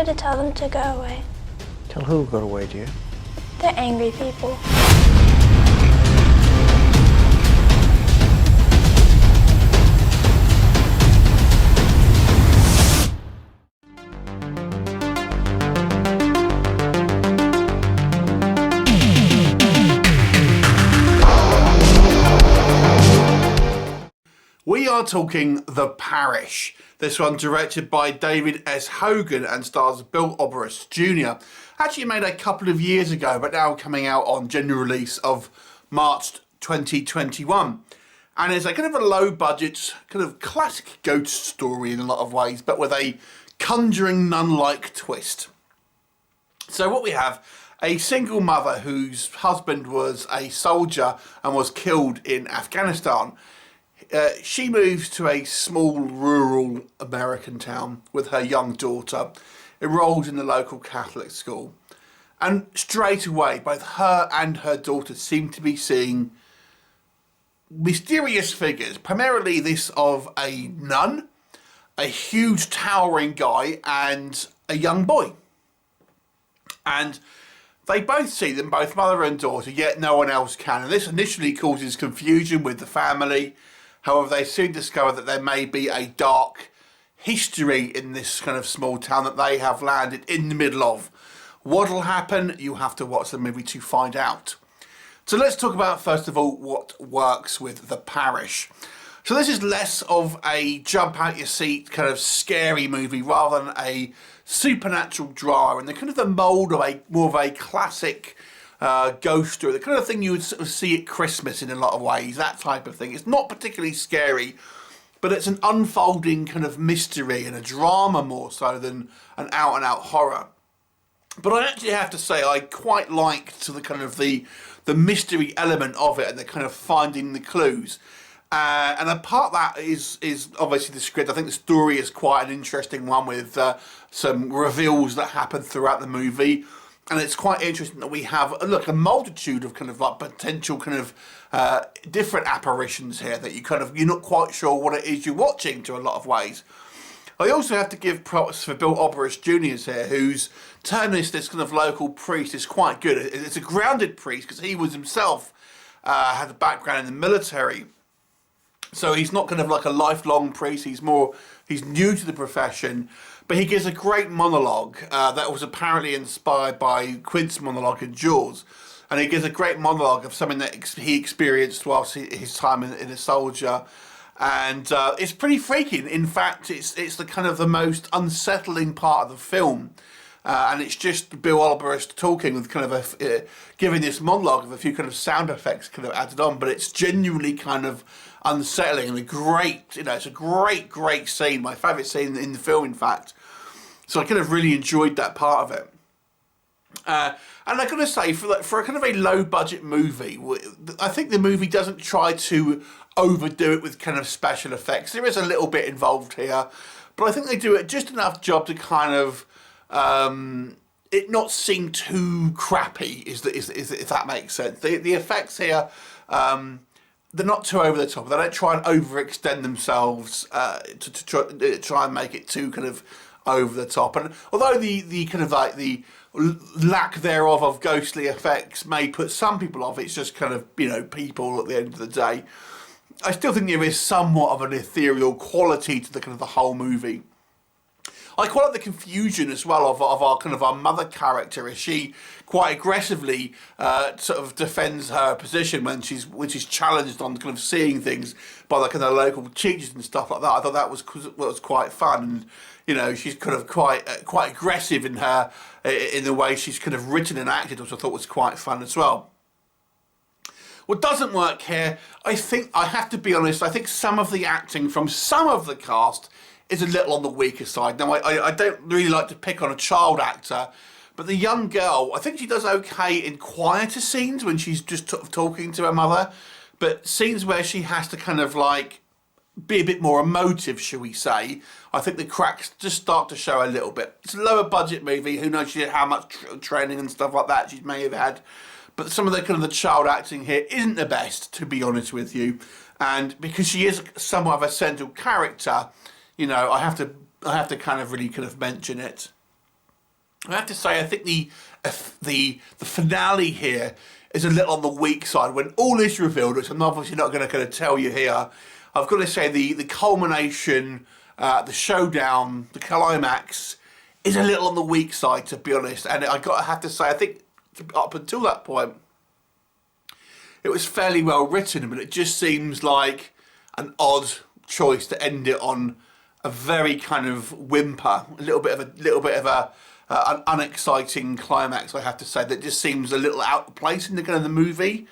here to tell them to go away. Tell who go away, dear? The angry people. We are talking The Parish. This one directed by David S.Hogan and stars Bill Oberst Jr. Actually made a couple of years ago, but now coming out on general release of March 2021. And it's a kind of a low budget, kind of classic ghost story in a lot of ways, but with a conjuring nun-like twist. So what we have, a single mother whose husband was a soldier and was killed in Afghanistan. She moves to a small rural American town with her young daughter, enrolls in the local Catholic school, and straight away both her and her daughter seem to be seeing mysterious figures, primarily this of a nun, a huge towering guy, and a young boy. And they both see them, both mother and daughter, yet no one else can. And this initially causes confusion with the family. However, they soon discover that there may be a dark history in this kind of small town that they have landed in the middle of. What'll happen? You have to watch the movie to find out. So let's talk about, first of all, what works with The Parish. So this is less of a jump out your seat kind of scary movie rather than a supernatural drama, and the kind of the mould of a more of a classic ghost story, the kind of thing you would sort of see at Christmas in a lot of ways, that type of thing. It's not particularly scary, but it's an unfolding kind of mystery and a drama more so than an out-and-out horror. But I actually have to say I quite liked the kind of the mystery element of it and the kind of finding the clues. And a part that is obviously the script. I think the story is quite an interesting one with some reveals that happen throughout the movie. And it's quite interesting that we have, look, a multitude of kind of like potential kind of different apparitions here that you're not quite sure what it is you're watching to a lot of ways. I also have to give props for Bill Oberst Jr.'s here, who's turned this kind of local priest is quite good. It's a grounded priest because he was himself had a background in the military. So he's not kind of like a lifelong priest, he's new to the profession, but he gives a great monologue that was apparently inspired by Quint's monologue in Jaws. And he gives a great monologue of something that he experienced whilst his time in a soldier. And it's pretty freaky. In fact, it's the kind of the most unsettling part of the film. And it's just Bill Oberst talking with kind of giving this monologue of a few kind of sound effects kind of added on, but it's genuinely kind of unsettling and it's a great scene, my favourite scene in the film, in fact. So I kind of really enjoyed that part of it. And I'm going to say, for a kind of a low-budget movie, I think the movie doesn't try to overdo it with kind of special effects. There is a little bit involved here, but I think they do it just enough job to kind of it not seem too crappy, if that makes sense. The effects here, they're not too over the top. They don't try and overextend themselves to try and make it too kind of over the top. And although the kind of like the lack thereof of ghostly effects may put some people off, it's just kind of, people at the end of the day. I still think there is somewhat of an ethereal quality to the kind of the whole movie. I quite like the confusion as well of our mother character, as she quite aggressively sort of defends her position when she's challenged on kind of seeing things by the kind of local teachers and stuff like that. I thought that was quite fun, and she's kind of quite aggressive in the way she's kind of written and acted, which I thought was quite fun as well. What doesn't work here, I think, I have to be honest, I think some of the acting from some of the cast is a little on the weaker side. Now, I don't really like to pick on a child actor, but the young girl, I think she does okay in quieter scenes when she's just talking to her mother, but scenes where she has to kind of like be a bit more emotive, shall we say, I think the cracks just start to show a little bit. It's a lower budget movie, who knows how much training and stuff like that she may have had, but some of the kind of the child acting here isn't the best, to be honest with you, and because she is somewhat of a central character, I have to kind of really kind of mention it. I have to say, I think the finale here is a little on the weak side. When all is revealed, which I'm obviously not going to tell you here, I've got to say the culmination, the showdown, the climax is a little on the weak side, to be honest. And I have to say, I think up until that point, it was fairly well written, but it just seems like an odd choice to end it on a very kind of whimper, a little bit of an unexciting climax. I have to say that just seems a little out of place in the kind of the movie.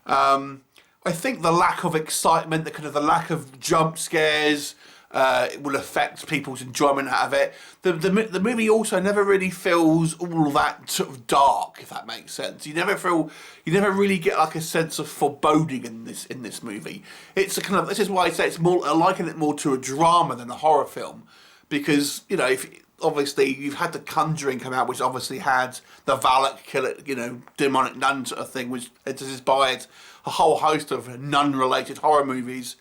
I think the lack of excitement, the lack of jump scares, will affect people's enjoyment out of it. The movie also never really feels all that sort of dark, if that makes sense. You never really get like a sense of foreboding in this movie. It's a kind of, this is why I say it's more, I liken it more to a drama than a horror film, because obviously you've had The Conjuring come out, which obviously had the Valak killer, demonic nun sort of thing, which has inspired a whole host of nun-related horror movies.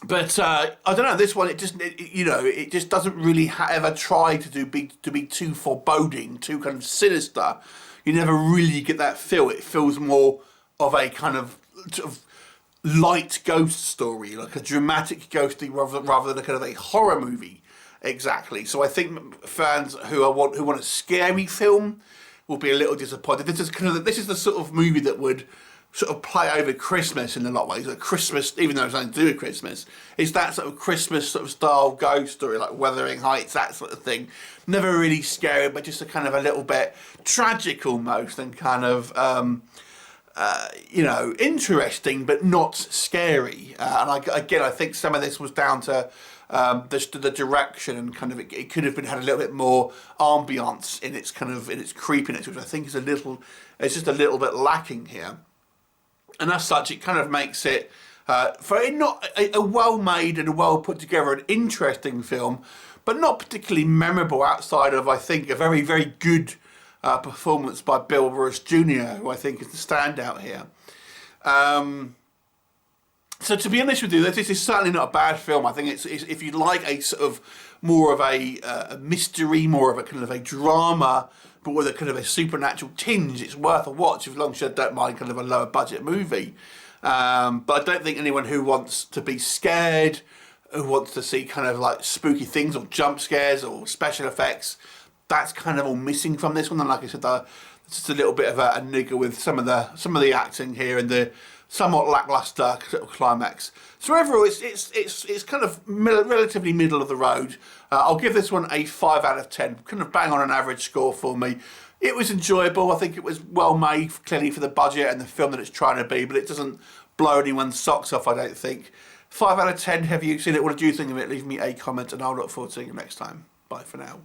But I don't know. This one, it just doesn't really ever try to be too foreboding, too kind of sinister. You never really get that feel. It feels more of a kind of sort of light ghost story, like a dramatic ghost story, rather than a kind of a horror movie. Exactly. So I think fans who want a scary film will be a little disappointed. This is the sort of movie that would sort of play over Christmas in a lot of ways. Like Christmas, even though it's nothing to do with Christmas, it's that sort of Christmas sort of style ghost story, like Wuthering Heights, that sort of thing. Never really scary, but just a kind of a little bit tragic almost, and kind of interesting but not scary. And I think some of this was down to the direction, and kind of it could have had a little bit more ambiance in its creepiness, which I think is just a little bit lacking here. And as such, it kind of makes it, for it not a well-made and a well-put-together and interesting film, but not particularly memorable outside of, I think, a very, very good performance by Bill Burris Jr., who I think is the standout here. So to be honest with you, this is certainly not a bad film. I think it's if you like a sort of more of a mystery, more of a kind of a drama, but with a kind of a supernatural tinge, it's worth a watch, as long as you don't mind kind of a lower budget movie. But I don't think anyone who wants to be scared, who wants to see kind of like spooky things or jump scares or special effects, that's kind of all missing from this one. And like I said, it's just a little bit of a nigger with some of the acting here and the somewhat lackluster sort of climax. So overall, it's kind of relatively middle of the road. I'll give this one a 5 out of 10. Kind of bang on an average score for me. It was enjoyable. I think it was well made, clearly for the budget and the film that it's trying to be, but it doesn't blow anyone's socks off, I don't think. 5 out of 10. Have you seen it? What did you think of it? Leave me a comment, and I'll look forward to seeing you next time. Bye for now.